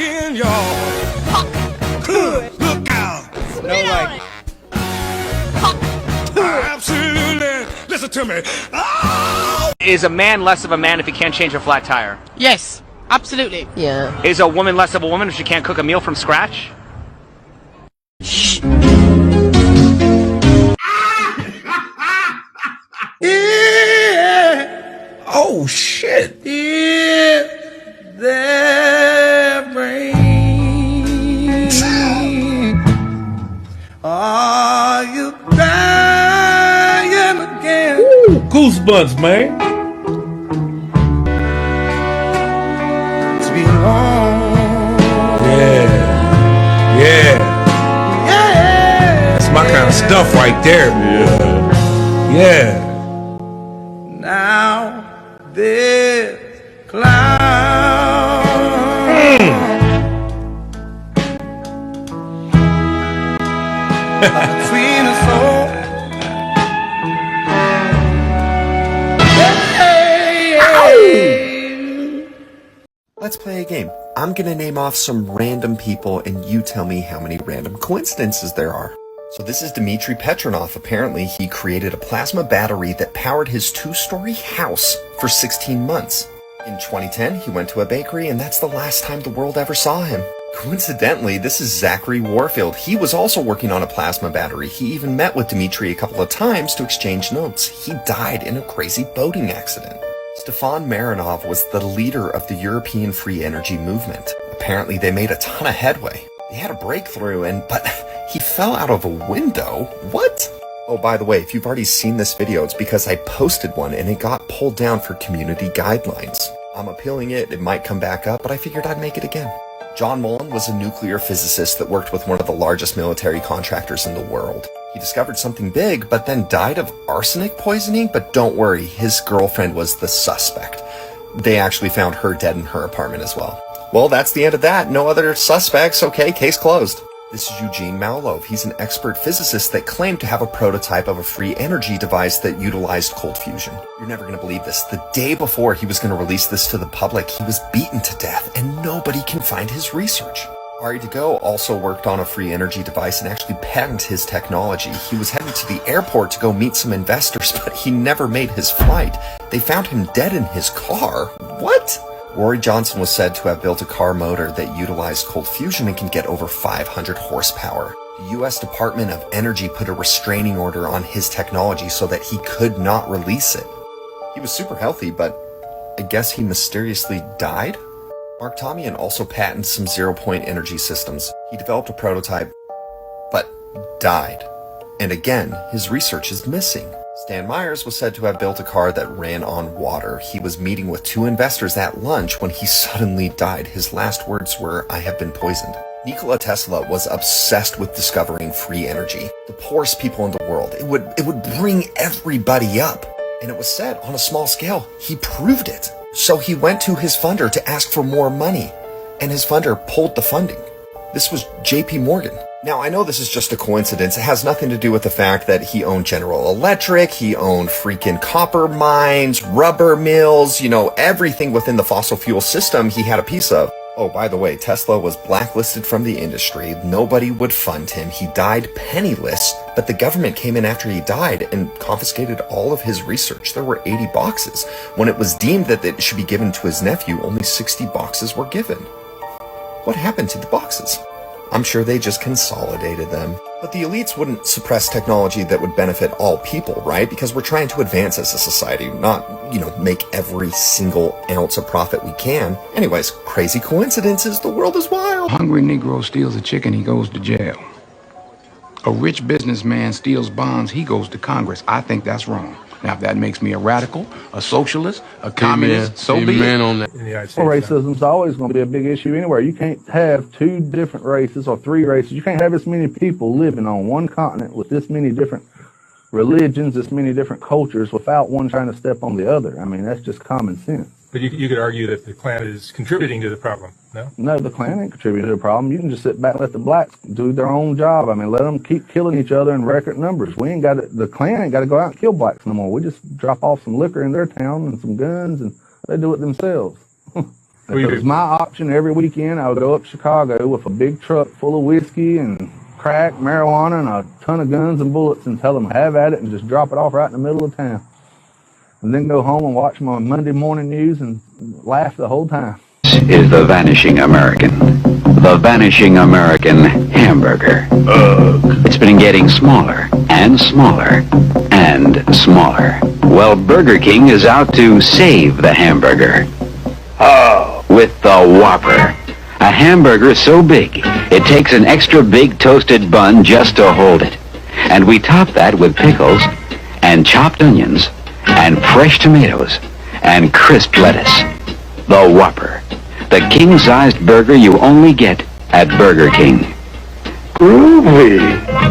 again, y'all. Look out. No, like. Absolutely. Listen to me. Oh! Is a man less of a man if he can't change a flat tire? Yes, absolutely. Yeah. Is a woman less of a woman if she can't cook a meal from scratch? Yeah. Oh, shit. Yeah. There rain. Are you crying again? Ooh, goosebumps, man. To be alone. Yeah. Yeah. Yeah. That's my kind of stuff right there. Yeah. Yeah. Now there's clouds between us all. Let's play a game. I'm gonna name off some random people and you tell me how many random coincidences there are. So this is Dmitry Petronov. Apparently he created a plasma battery that powered his 2-story house for 16 months. In 2010, he went to a bakery and that's the last time the world ever saw him. Coincidentally, this is Zachary Warfield. He was also working on a plasma battery. He even met with Dmitry a couple of times to exchange notes. He died in a crazy boating accident. Stefan Marinov was the leader of the European free energy movement. Apparently they made a ton of headway. They had a breakthrough but he fell out of a window? What? Oh, by the way, if you've already seen this video, it's because I posted one and it got pulled down for community guidelines. I'm appealing it, it might come back up, but I figured I'd make it again. John Mullen was a nuclear physicist that worked with one of the largest military contractors in the world. He discovered something big, but then died of arsenic poisoning, but don't worry, his girlfriend was the suspect. They actually found her dead in her apartment as well. Well, that's the end of that. No other suspects. Okay, case closed. This is Eugene Malov. He's an expert physicist that claimed to have a prototype of a free energy device that utilized cold fusion. You're never going to believe this. The day before he was going to release this to the public, he was beaten to death and nobody can find his research. Ari DeGo also worked on a free energy device and actually patented his technology. He was headed to the airport to go meet some investors, but he never made his flight. They found him dead in his car. What? Rory Johnson was said to have built a car motor that utilized cold fusion and can get over 500 horsepower. The U.S. Department of Energy put a restraining order on his technology so that he could not release it. He was super healthy, but I guess he mysteriously died? Mark Tomian also patented some zero-point energy systems. He developed a prototype, but died. And again, his research is missing. Stan Myers was said to have built a car that ran on water. He was meeting with 2 investors at lunch when he suddenly died. His last words were, "I have been poisoned." Nikola Tesla was obsessed with discovering free energy. The poorest people in the world. It would bring everybody up. And it was said, on a small scale, he proved it. So he went to his funder to ask for more money, and his funder pulled the funding. This was JP Morgan. Now, I know this is just a coincidence. It has nothing to do with the fact that he owned General Electric, he owned freaking copper mines, rubber mills, everything within the fossil fuel system he had a piece of. Oh, by the way, Tesla was blacklisted from the industry. Nobody would fund him. He died penniless, but the government came in after he died and confiscated all of his research. There were 80 boxes. When it was deemed that it should be given to his nephew, only 60 boxes were given. What happened to the boxes? I'm sure they just consolidated them. But the elites wouldn't suppress technology that would benefit all people, right? Because we're trying to advance as a society, not, make every single ounce of profit we can. Anyways, crazy coincidences, the world is wild. A hungry Negro steals a chicken, he goes to jail. A rich businessman steals bonds, he goes to Congress. I think that's wrong. Now, if that makes me a radical, a socialist, a communist, so be it. On that. Well, racism's always going to be a big issue anywhere. You can't have 2 different races or 3 races. You can't have this many people living on one continent with this many different religions, this many different cultures without one trying to step on the other. I mean, that's just common sense. But you could argue that the Klan is contributing to the problem, no? No, the Klan ain't contributing to the problem. You can just sit back and let the blacks do their own job. I mean, let them keep killing each other in record numbers. The Klan ain't got to go out and kill blacks no more. We just drop off some liquor in their town and some guns, and they do it themselves. If it was my option every weekend, I would go up to Chicago with a big truck full of whiskey and crack, marijuana, and a ton of guns and bullets and tell them have at it and just drop it off right in the middle of town. And then go home and watch my Monday morning news and laugh the whole time. Is the vanishing American. The vanishing American hamburger. It's been getting smaller and smaller and smaller. Well, Burger King is out to save the hamburger. With the Whopper. A hamburger so big, it takes an extra big toasted bun just to hold it. And we top that with pickles and chopped onions and fresh tomatoes and crisp lettuce. The Whopper. The king-sized burger you only get at Burger King. Groovy.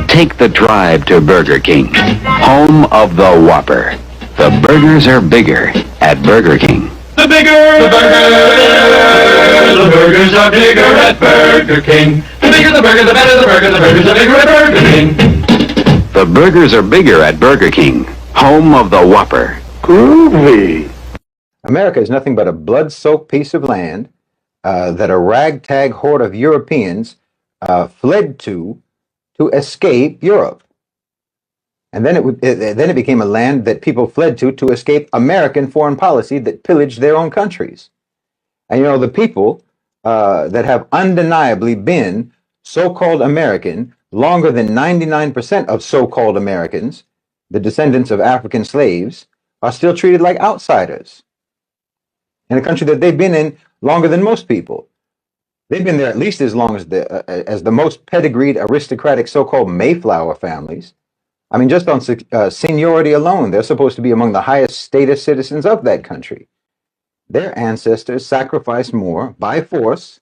Take the drive to Burger King, home of the Whopper. The burgers are bigger at Burger King. The burgers are bigger at Burger King. The bigger the burger, the better the burger. The burgers are bigger at Burger King. The burgers are bigger at Burger King, home of the Whopper. Groovy. America is nothing but a blood-soaked piece of land that a ragtag horde of Europeans fled to escape Europe. And then it became a land that people fled to escape American foreign policy that pillaged their own countries. And you know, the people that have undeniably been so-called American longer than 99% of so-called Americans, the descendants of African slaves, are still treated like outsiders in a country that they've been in longer than most people. They've been there at least as long as the most pedigreed aristocratic so-called Mayflower families. I mean, just on seniority alone, they're supposed to be among the highest status citizens of that country. Their ancestors sacrificed more by force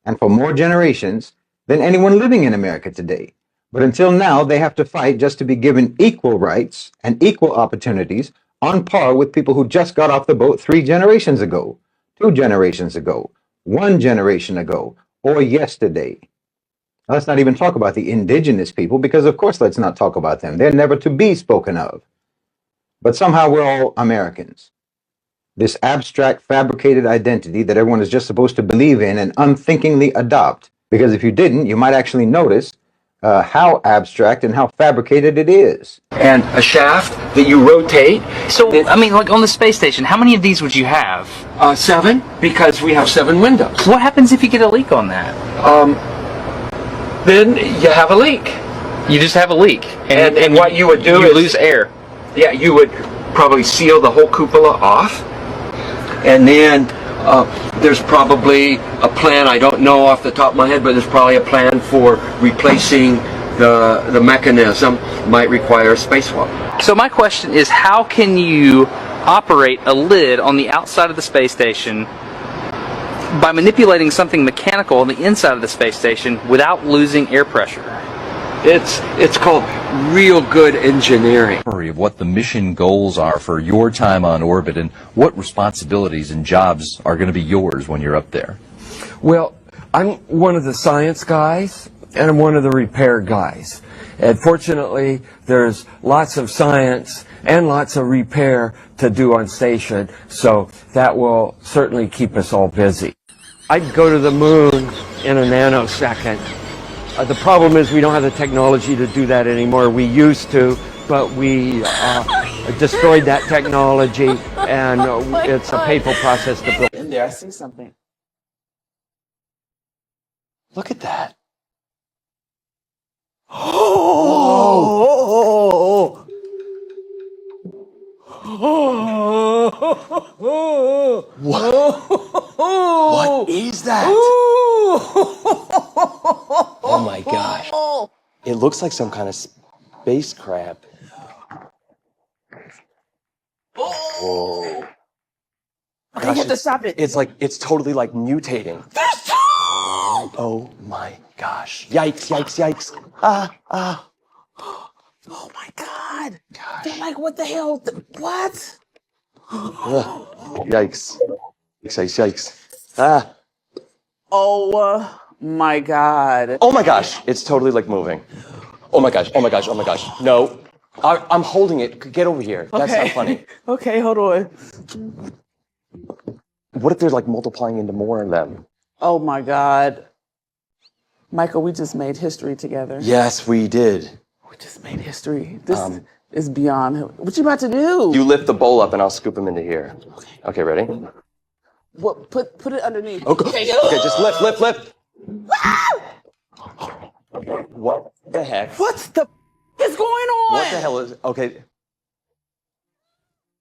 and for more generations than anyone living in America today. But until now, they have to fight just to be given equal rights and equal opportunities on par with people who just got off the boat 3 generations ago, 2 generations ago, 1 generation ago, or yesterday. Let's not even talk about the indigenous people, because of course let's not talk about them. They're never to be spoken of. But somehow we're all Americans. This abstract, fabricated identity that everyone is just supposed to believe in and unthinkingly adopt. Because if you didn't, you might actually notice how abstract and how fabricated it is. And a shaft that you rotate. So, I mean, like on the space station, how many of these would you have? 7, because we have 7 windows. What happens if you get a leak on that? Then you have a leak. You just have a leak. And what you would do is... You lose air. Yeah, you would probably seal the whole cupola off. And then there's probably a plan, I don't know off the top of my head, but there's probably a plan for replacing the mechanism. Might require a spacewalk. So my question is, how can you operate a lid on the outside of the space station by manipulating something mechanical on the inside of the space station without losing air pressure? It's called real good engineering. Of what the mission goals are for your time on orbit and what responsibilities and jobs are going to be yours when you're up there. Well, I'm one of the science guys and I'm one of the repair guys. And fortunately, there's lots of science and lots of repair to do on station, so that will certainly keep us all busy. I'd go to the moon in a nanosecond. The problem is we don't have the technology to do that anymore. We used to, but we destroyed that technology, and it's a painful process to build. In there, I see something. Look at that. Oh! What is that? Oh my gosh. It looks like some kind of space crab. Whoa. Okay, you have to stop it. It's totally like mutating. Oh my gosh. Yikes, yikes, yikes. Oh my God. They're like, what the hell? What? Yikes. Yikes, yikes. Oh my God. Oh my gosh. It's totally like moving. Oh my gosh. Oh my gosh. Oh my gosh. No. I'm holding it. Get over here. That's not funny. Okay, hold on. what if they're like multiplying into more of them? Oh my God. Michael, we just made history together. Yes, we did. We just made history. This is beyond. What you about to do? You lift the bowl up and I'll scoop them into here. Okay, ready? What? Put it underneath. Okay, just lift. What the heck? What the is going on? What the hell is... Okay.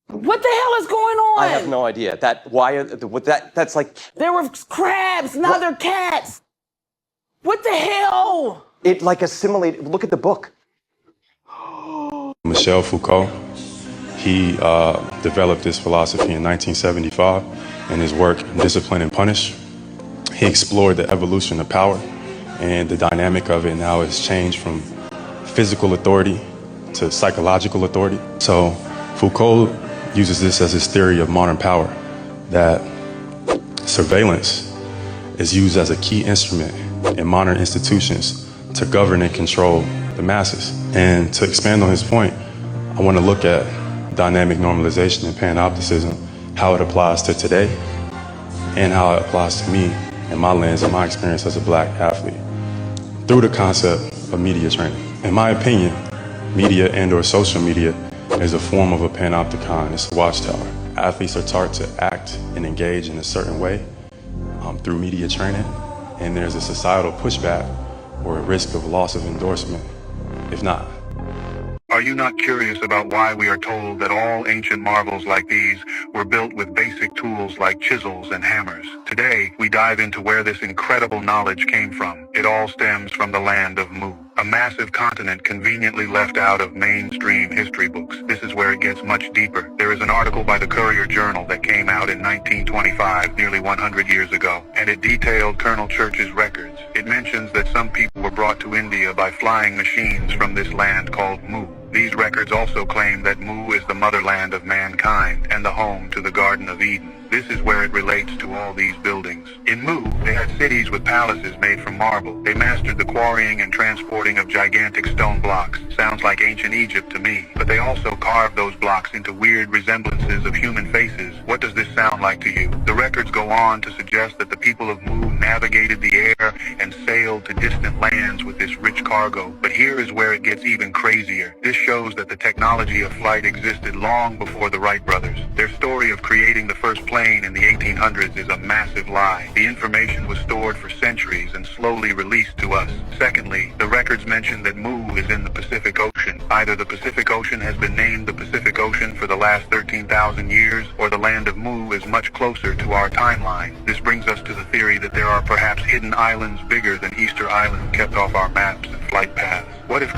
What the hell is going on? I have no idea. That's like... There were crabs, now they're cats. What the hell? It like assimilated... Look at the book. Michel Foucault, he developed this philosophy in 1975 in his work Discipline and Punish. He explored the evolution of power and the dynamic of it, and how it's changed from physical authority to psychological authority. So Foucault uses this as his theory of modern power, that surveillance is used as a key instrument in modern institutions to govern and control the masses. And to expand on his point, I want to look at dynamic normalization and panopticism, how it applies to today and how it applies to me and my lens and my experience as a black athlete through the concept of media training. In my opinion, media and or social media is a form of a panopticon. It's a watchtower. Athletes are taught to act and engage in a certain way through media training, and there's a societal pushback or a risk of loss of endorsement if not. Are you not curious about why we are told that all ancient marvels like these were built with basic tools like chisels and hammers? Today, we dive into where this incredible knowledge came from. It all stems from the land of Mu, a massive continent conveniently left out of mainstream history books. This is where it gets much deeper. There is an article by the Courier Journal that came out in 1925, nearly 100 years ago, and it detailed Colonel Church's records. It mentions that some people were brought to India by flying machines from this land called Mu. These records also claim that Mu is the motherland of mankind and the home to the Garden of Eden. This is where it relates to all these buildings. In Mu, they had cities with palaces made from marble. They mastered the quarrying and transporting of gigantic stone blocks. Sounds like ancient Egypt to me. But they also carved those blocks into weird resemblances of human faces. What does this sound like to you? The records go on to suggest that the people of Mu navigated the air and sailed to distant lands with this rich cargo. But here is where it gets even crazier. This shows that the technology of flight existed long before the Wright brothers. Their story of creating the first plane in the 1800s is a massive lie. The information was stored for centuries and slowly released to us. Secondly, the records mention that Mu is in the Pacific Ocean. Either the Pacific Ocean has been named the Pacific Ocean for the last 13,000 years, or the land of Mu is much closer to our timeline. This brings us to the theory that there are perhaps hidden islands bigger than Easter Island kept off our maps and flight paths. What if...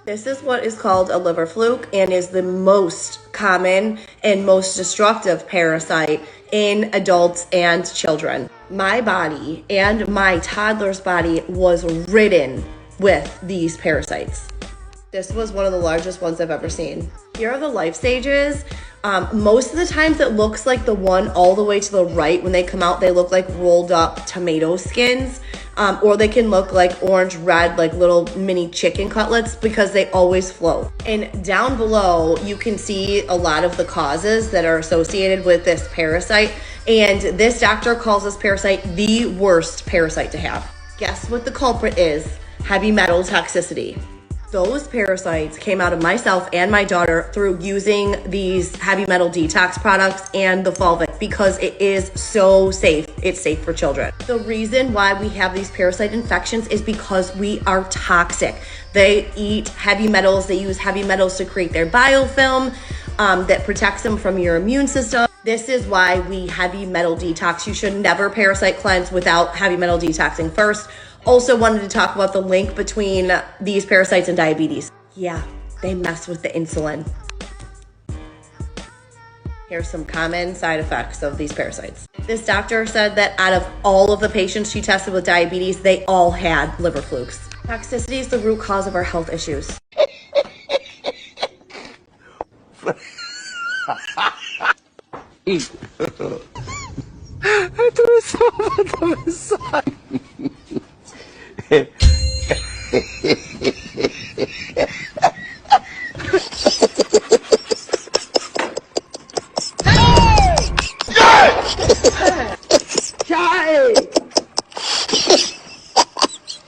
This is what is called a liver fluke and is the most common and most destructive parasite in adults and children. My body and my toddler's body was ridden with these parasites. This was one of the largest ones I've ever seen. Here are the life stages. Most of the times it looks like the one all the way to the right. When they come out, they look like rolled up tomato skins, or they can look like orange, red, like little mini chicken cutlets because they always float. And down below, you can see a lot of the causes that are associated with this parasite. And this doctor calls this parasite the worst parasite to have. Guess what the culprit is? Heavy metal toxicity. Those parasites came out of myself and my daughter through using these heavy metal detox products and the Fulvic because it is so safe. It's safe for children. The reason why we have these parasite infections is because we are toxic. They eat heavy metals. They use heavy metals to create their biofilm that protects them from your immune system. This is why we heavy metal detox. You should never parasite cleanse without heavy metal detoxing first. Also wanted to talk about the link between these parasites and diabetes. Yeah, they mess with the insulin. Here's some common side effects of these parasites. This doctor said that out of all of the patients she tested with diabetes, they all had liver flukes. Toxicity is the root cause of our health issues.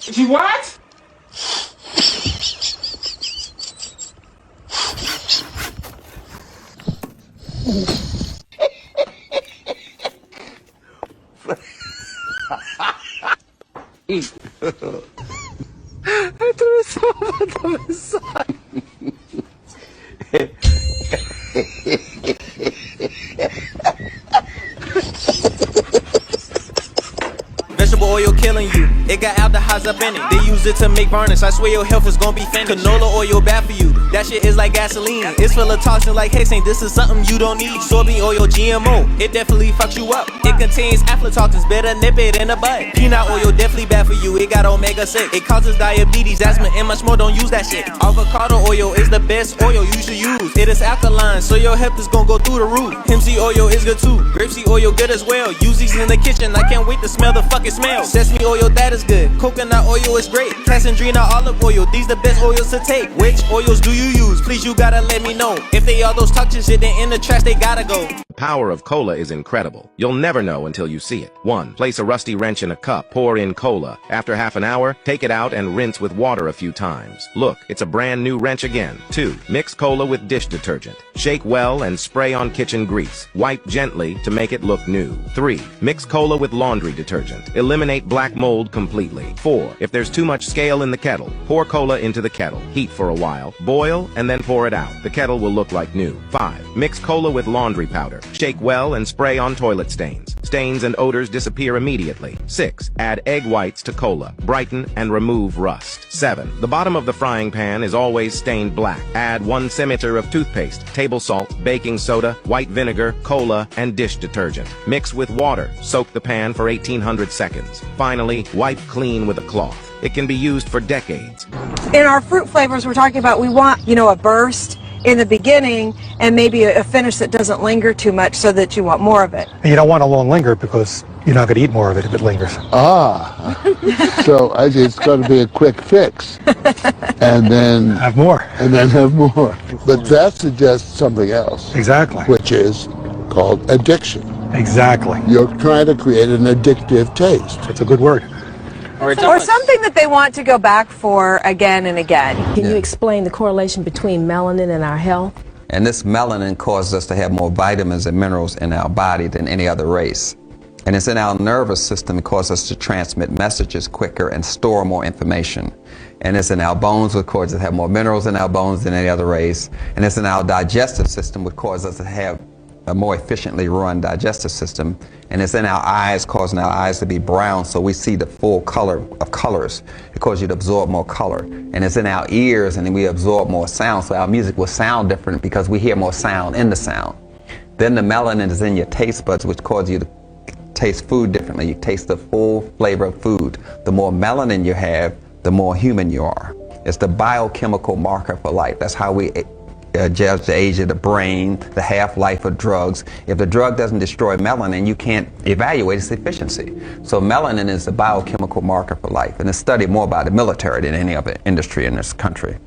She what? I threw so much on the side. Vegetable oil killing you. It got aldehydes up in it. They use it to make varnish. I swear your health is gonna be finished. Canola oil bad for you. That shit is like gasoline. It's full of toxins like hexane. This is something you don't need. Soybean oil GMO. It definitely fucks you up. It contains aflatoxins. Better nip it in the bud. Peanut oil definitely bad for you. It got omega-6. It causes diabetes, asthma, and much more. Don't use that shit. Avocado oil is the best oil you should use. It is alkaline, so your health is gonna go through the roof. Hemp seed oil is good too. Grapeseed oil good as well. Use these in the kitchen. I can't wait to smell the fucking smell. Sesame oil, that is good. Coconut oil is great. Cassandrina olive oil, these the best oils to take. Which oils do you use? Please, you gotta let me know. If they are those toxic shit, then in the trash they gotta go. The power of cola is incredible. You'll never know until you see it. 1. Place a rusty wrench in a cup. Pour in cola. After half an hour, take it out and rinse with water a few times. Look, it's a brand new wrench again. 2. Mix cola with dish detergent. Shake well and spray on kitchen grease. Wipe gently to make it look new. 3. Mix cola with laundry detergent. Eliminate black mold completely. 4. If there's too much scale in the kettle, pour cola into the kettle. Heat for a while. Boil and then pour it out. The kettle will look like new. 5. Mix cola with laundry powder. Shake well and spray on toilet stains. Stains and odors disappear immediately. 6. Add egg whites to cola. Brighten and remove rust. 7. The bottom of the frying pan is always stained black. Add 1 scimitar of toothpaste, table salt, baking soda, white vinegar, cola, and dish detergent. Mix with water. Soak the pan for 1800 seconds. Finally, wipe clean with a cloth. It can be used for decades. In our fruit flavors, we're talking about we want, a burst in the beginning and maybe a finish that doesn't linger too much so that you want more of it. And you don't want a long linger because you're not going to eat more of it if it lingers. So it's going to be a quick fix. And then have more. And then have more. But that suggests something else. Exactly. Which is called addiction. Exactly. You're trying to create an addictive taste. It's a good word. Or something that they want to go back for again and again. Can you explain the correlation between melanin and our health? And this melanin causes us to have more vitamins and minerals in our body than any other race. And it's in our nervous system. It causes us to transmit messages quicker and store more information. And it's in our bones, which causes us to have more minerals in our bones than any other race. And it's in our digestive system, which causes us to have a more efficiently run digestive system. And it's in our eyes, causing our eyes to be brown so we see the full color of colors. It causes you to absorb more color. And it's in our ears, and then we absorb more sound, so our music will sound different because we hear more sound in the sound. Then the melanin is in your taste buds, which causes you to taste food differently. You taste the full flavor of food. The more melanin you have, the more human you are. It's the biochemical marker for life. That's how we judge the age of the brain, the half-life of drugs. If the drug doesn't destroy melanin, you can't evaluate its efficiency. So melanin is the biochemical marker for life, and it's studied more by the military than any other industry in this country.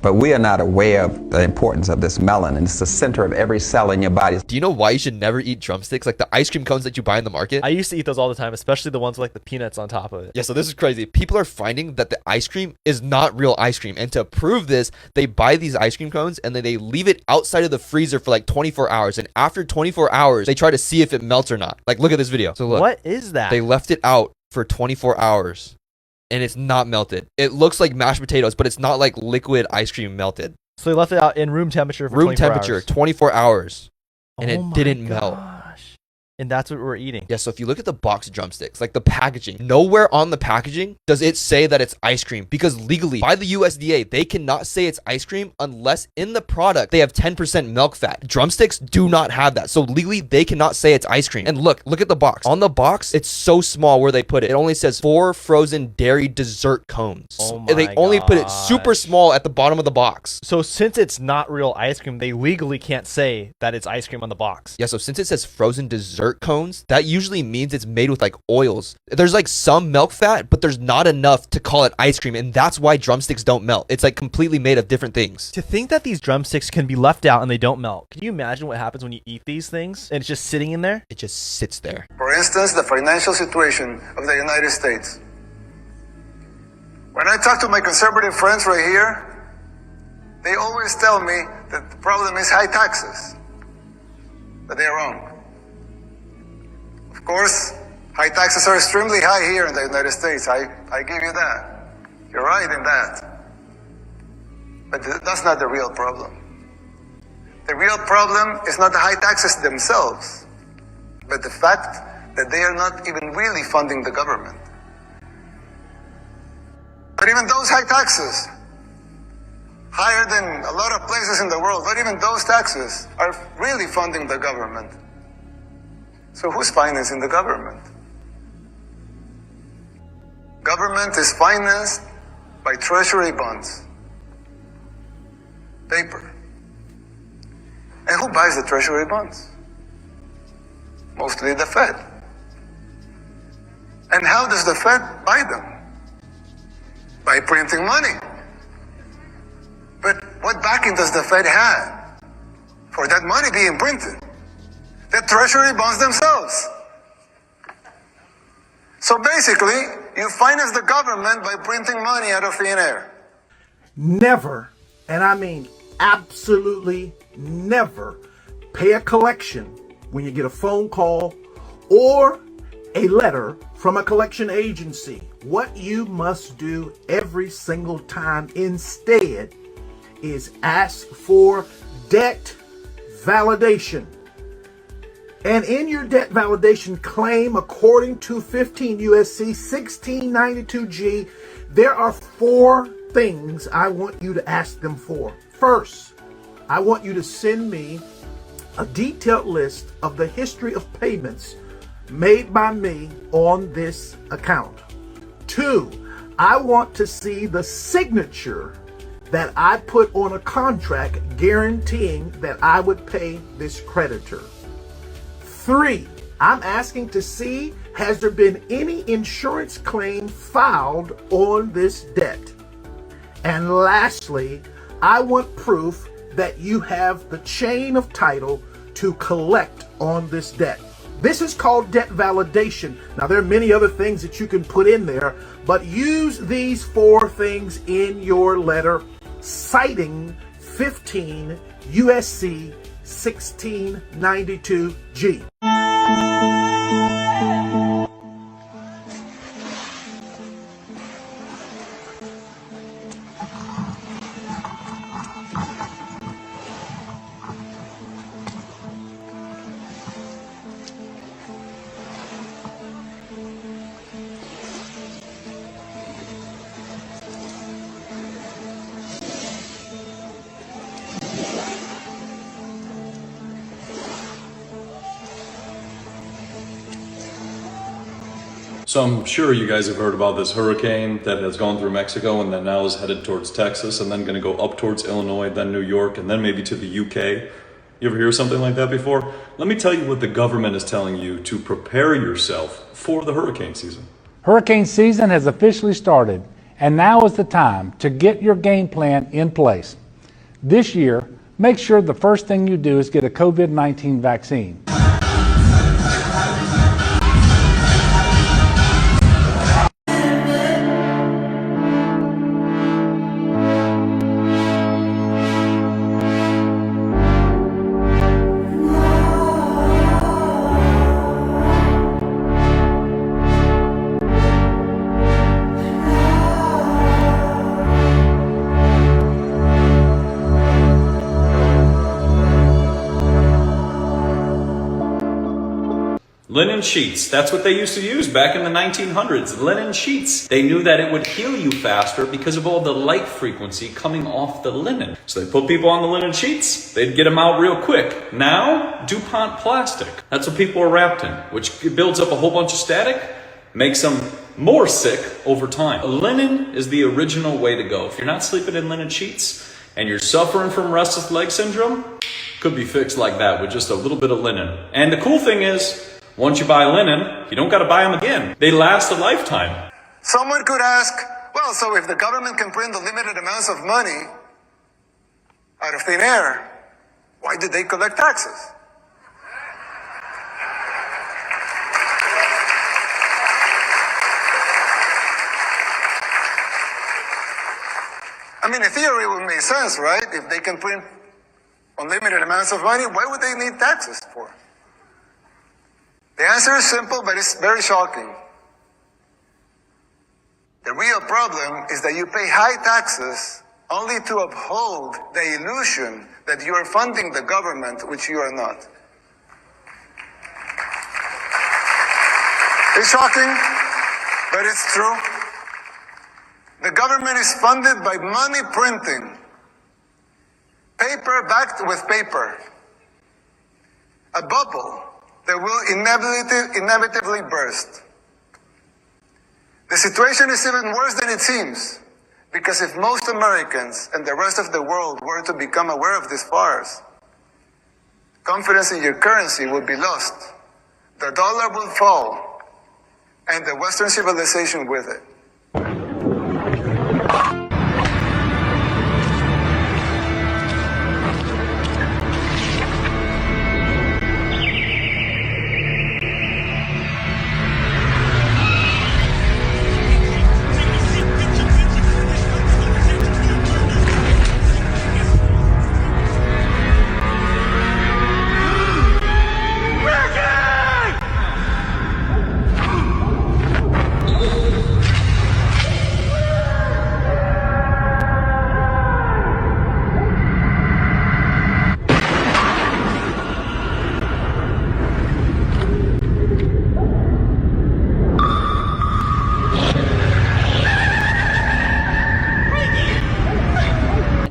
But we are not aware of the importance of this melanin. It's the center of every cell in your body. Do you know why you should never eat drumsticks? Like the ice cream cones that you buy in the market? I used to eat those all the time, especially the ones with like the peanuts on top of it. Yeah, so this is crazy. People are finding that the ice cream is not real ice cream. And to prove this, they buy these ice cream cones and then they leave it outside of the freezer for like 24 hours. And after 24 hours, they try to see if it melts or not. Like, look at this video. So look. What is that? They left it out for 24 hours and it's not melted. It looks like mashed potatoes, but it's not like liquid ice cream melted. So they left it out in room temperature for 24 hours. 24 hours. And it didn't melt. And that's what we're eating. Yeah, so if you look at the box of drumsticks, like the packaging, nowhere on the packaging does it say that it's ice cream, because legally, by the USDA, they cannot say it's ice cream unless in the product they have 10% milk fat. Drumsticks do not have that. So legally, they cannot say it's ice cream. And look at the box. On the box, it's so small where they put it. It only says 4 frozen dairy dessert cones. Oh my They only put it super small at the bottom of the box. So since it's not real ice cream, they legally can't say that it's ice cream on the box. Yeah, so since it says frozen dessert cones, that usually means it's made with like oils. There's like some milk fat, but there's not enough to call it ice cream, and that's why drumsticks don't melt. It's like completely made of different things. To think that these drumsticks can be left out and they don't melt. Can you imagine what happens when you eat these things and it's just sitting in there? It just sits there. For instance, the financial situation of the United States. When I talk to my conservative friends right here, they always tell me that the problem is high taxes. But they're wrong. Of course, high taxes are extremely high here in the United States. I give you that. You're right in that. But that's not the real problem. The real problem is not the high taxes themselves, but the fact that they are not even really funding the government. But even those high taxes, higher than a lot of places in the world, but even those taxes are really funding the government. So who's financing the government? Government is financed by treasury bonds, paper. And who buys the treasury bonds? Mostly the Fed. And how does the Fed buy them? By printing money. But what backing does the Fed have for that money being printed? The treasury bonds themselves. So basically, you finance the government by printing money out of thin air. Never, and I mean absolutely never, pay a collection when you get a phone call or a letter from a collection agency. What you must do every single time instead is ask for debt validation. And in your debt validation claim, according to 15 USC 1692G, there are 4 things I want you to ask them for. First, I want you to send me a detailed list of the history of payments made by me on this account. 2, I want to see the signature that I put on a contract guaranteeing that I would pay this creditor. 3, I'm asking to see, has there been any insurance claim filed on this debt? And lastly, I want proof that you have the chain of title to collect on this debt. This is called debt validation. Now, there are many other things that you can put in there, but use these 4 things in your letter, citing 15 USC 1692G. So I'm sure you guys have heard about this hurricane that has gone through Mexico and then now is headed towards Texas and then going to go up towards Illinois, then New York, and then maybe to the UK. You ever hear something like that before? Let me tell you what the government is telling you to prepare yourself for the hurricane season. Hurricane season has officially started, and now is the time to get your game plan in place. This year, make sure the first thing you do is get a COVID-19 vaccine. Linen sheets. That's what they used to use back in the 1900s. Linen sheets. They knew that it would heal you faster because of all the light frequency coming off the linen. So they put people on the linen sheets. They'd get them out real quick. Now, DuPont plastic. That's what people are wrapped in, which builds up a whole bunch of static, makes them more sick over time. Linen is the original way to go. If you're not sleeping in linen sheets and you're suffering from restless leg syndrome, could be fixed like that with just a little bit of linen. And the cool thing is, once you buy linen, you don't got to buy them again. They last a lifetime. Someone could ask, well, so if the government can print unlimited amounts of money out of thin air, why did they collect taxes? I mean, in theory, it would make sense, right? If they can print unlimited amounts of money, why would they need taxes for? The answer is simple, but it's very shocking. The real problem is that you pay high taxes only to uphold the illusion that you are funding the government, which you are not. It's shocking, but it's true. The government is funded by money printing, paper backed with paper, a bubble that will inevitably burst. The situation is even worse than it seems, because if most Americans and the rest of the world were to become aware of this farce, confidence in your currency would be lost, the dollar will fall, and the Western civilization with it.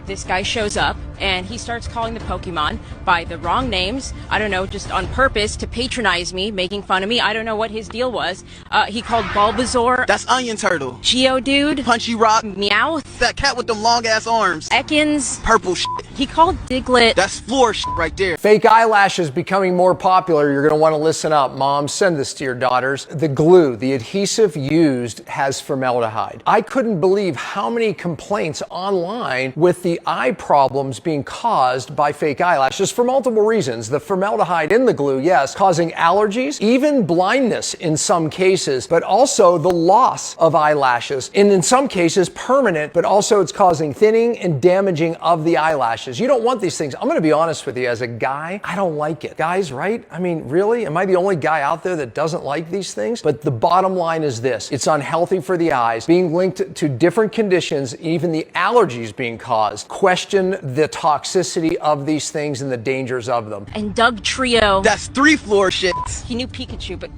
This guy shows up and he starts calling the Pokemon by the wrong names. I don't know, just on purpose to patronize me, making fun of me. I don't know what his deal was. He called Bulbasaur. That's Onion Turtle. Geodude. Punchy Rock. Meowth. That cat with them long ass arms. Ekans. Purple shit. He called Diglett. That's floor shit right there. Fake eyelashes becoming more popular. You're going to want to listen up, moms. Send this to your daughters. The glue, the adhesive used, has formaldehyde. I couldn't believe how many complaints online with the eye problems being caused by fake eyelashes for multiple reasons. The formaldehyde in the glue, yes, causing allergies, even blindness in some cases, but also the loss of eyelashes. And in some cases, permanent, but also it's causing thinning and damaging of the eyelashes. You don't want these things. I'm going to be honest with you, as a guy, I don't like it. Guys, right? I mean, really? Am I the only guy out there that doesn't like these things? But the bottom line is this. It's unhealthy for the eyes, being linked to different conditions, even the allergies being caused. Question the toxicity of these things and the dangers of them. And Doug Trio. That's 3 floor shits. He knew Pikachu, but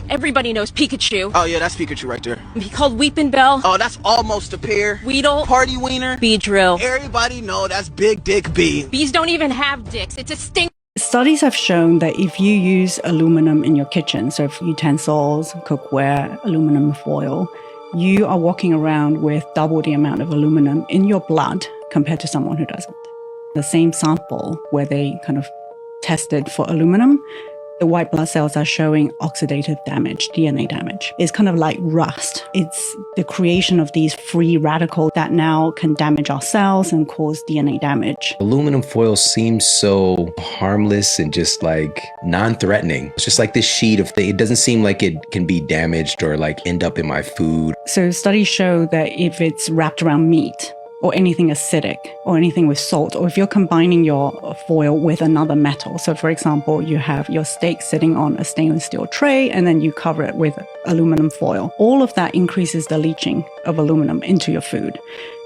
everybody knows Pikachu. Oh yeah, that's Pikachu right there. He called Weepin' Bell. Oh, that's almost a pair. Weedle. Party Wiener. Beedrill. Everybody know that's Big Dick B. Bees don't even have dicks. It's a stink. Studies have shown that if you use aluminum in your kitchen, so if utensils, cookware, aluminum foil, you are walking around with double the amount of aluminum in your blood compared to someone who doesn't. The same sample where they kind of tested for aluminum, the white blood cells are showing oxidative damage, DNA damage. It's kind of like rust. It's the creation of these free radicals that now can damage our cells and cause DNA damage. Aluminum foil seems so harmless and just like non-threatening. It's just like this sheet of thing. It doesn't seem like it can be damaged or like end up in my food. So studies show that if it's wrapped around meat, or anything acidic, or anything with salt, or if you're combining your foil with another metal. So for example, you have your steak sitting on a stainless steel tray, and then you cover it with aluminum foil. All of that increases the leaching of aluminum into your food.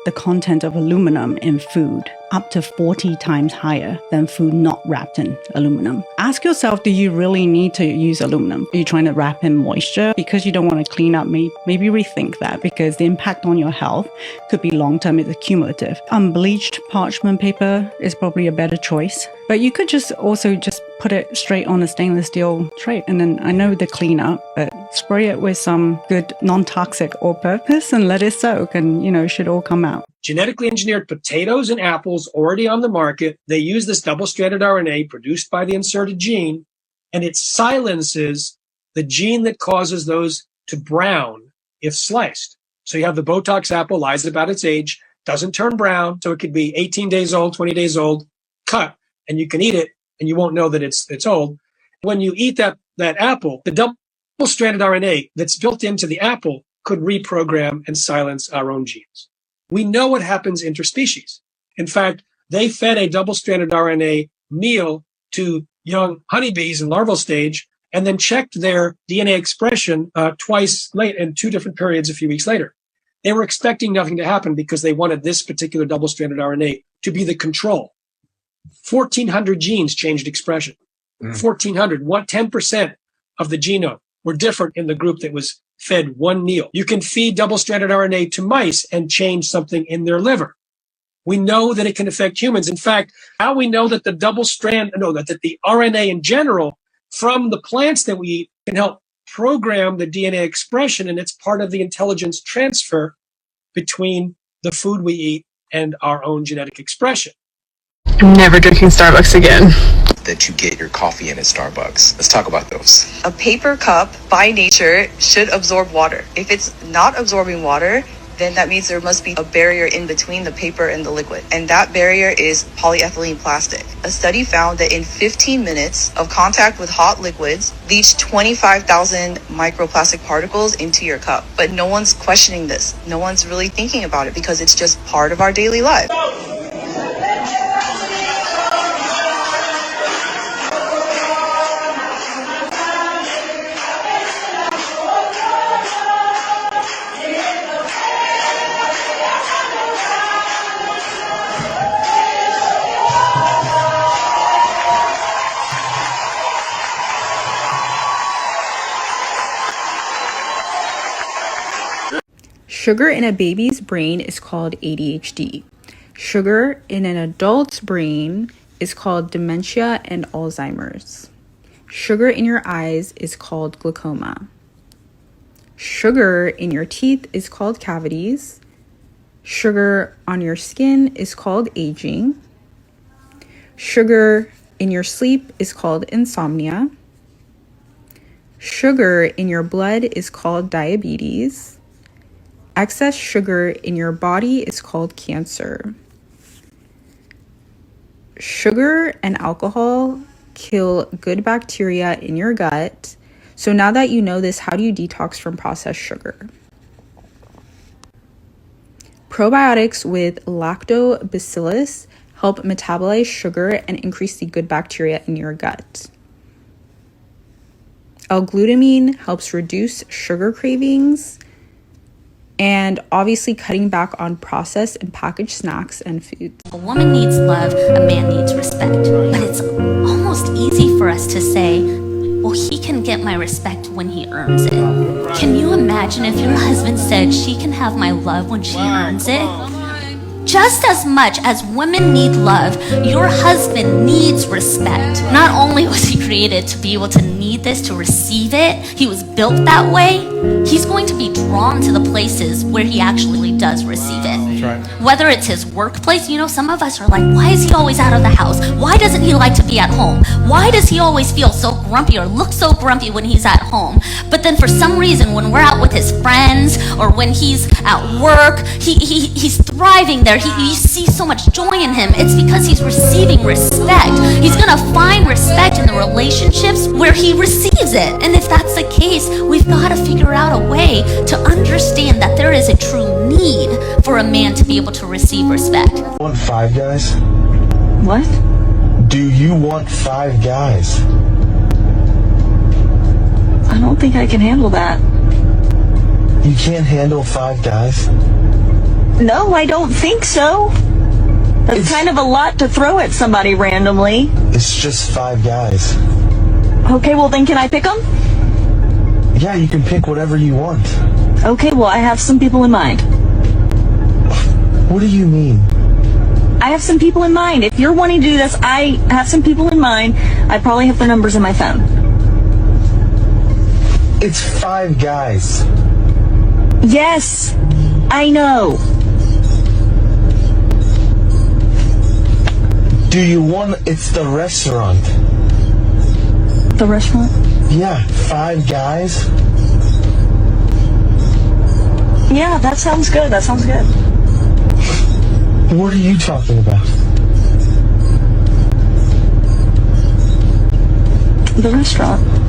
the content of aluminum in food up to 40 times higher than food not wrapped in aluminum. Ask yourself, do you really need to use aluminum? Are you trying to wrap in moisture because you don't want to clean up meat? Maybe rethink that, because the impact on your health could be long-term, it's cumulative. Unbleached parchment paper is probably a better choice. But you could also just put it straight on a stainless steel tray. And then I know the cleanup, but spray it with some good non-toxic all-purpose and let it soak, and it should all come out. Genetically engineered potatoes and apples already on the market. They use this double-stranded RNA produced by the inserted gene, and it silences the gene that causes those to brown if sliced. So you have the Botox apple, lies about its age, doesn't turn brown, so it could be 18 days old, 20 days old, cut, and you can eat it, and you won't know that it's old. When you eat that apple, the double-stranded RNA that's built into the apple could reprogram and silence our own genes. We know what happens interspecies. In fact, they fed a double-stranded RNA meal to young honeybees in larval stage and then checked their DNA expression twice late in 2 different periods a few weeks later. They were expecting nothing to happen because they wanted this particular double-stranded RNA to be the control. 1,400 genes changed expression. 1,400, 10% of the genome were different in the group that was fed one meal. You can feed double-stranded RNA to mice and change something in their liver. We know that it can affect humans. In fact, how we know that the that the RNA in general from the plants that we eat can help program the DNA expression, and it's part of the intelligence transfer between the food we eat and our own genetic expression. I'm never drinking Starbucks again. That you get your coffee in at Starbucks. Let's talk about those. A paper cup, by nature, should absorb water. If it's not absorbing water, then that means there must be a barrier in between the paper and the liquid. And that barrier is polyethylene plastic. A study found that in 15 minutes of contact with hot liquids leached 25,000 microplastic particles into your cup. But no one's questioning this. No one's really thinking about it because it's just part of our daily life. Sugar in a baby's brain is called ADHD. Sugar in an adult's brain is called dementia and Alzheimer's. Sugar in your eyes is called glaucoma. Sugar in your teeth is called cavities. Sugar on your skin is called aging. Sugar in your sleep is called insomnia. Sugar in your blood is called diabetes. Excess sugar in your body is called cancer. Sugar and alcohol kill good bacteria in your gut. So now that you know this, how do you detox from processed sugar? Probiotics with lactobacillus help metabolize sugar and increase the good bacteria in your gut. L-glutamine helps reduce sugar cravings, and obviously cutting back on processed and packaged snacks and foods. A woman needs love, a man needs respect. But it's almost easy for us to say, well, he can get my respect when he earns it. Can you imagine if your husband said she can have my love when she earns it? Just as much as women need love, your husband needs respect. Not only was he created to be able to need this, to receive it, he was built that way, he's going to be drawn to the places where he actually does receive it. That's right. Whether it's his workplace, some of us are like, why is he always out of the house? Why doesn't he like to be at home? Why does he always feel so grumpy or look so grumpy when he's at home? But then for some reason, when we're out with his friends or when he's at work, he's thriving there. You see so much joy in him. It's because he's receiving respect. He's gonna find respect in the relationships where he receives it. And if that's the case, we've got to figure out a way to understand that there is a true need for a man to be able to receive respect. You want 5 guys? What? Do you want 5 guys? I don't think I can handle that. You can't handle 5 guys? No, I don't think so. That's kind of a lot to throw at somebody randomly. It's just 5 guys. Okay, well then can I pick them? Yeah, you can pick whatever you want. Okay, well I have some people in mind. What do you mean? I have some people in mind. If you're wanting to do this, I have some people in mind. I probably have their numbers in my phone. It's 5 guys. Yes, I know. Do you want... It's the restaurant. The restaurant? Yeah, 5 guys. Yeah, that sounds good. That sounds good. What are you talking about? The restaurant.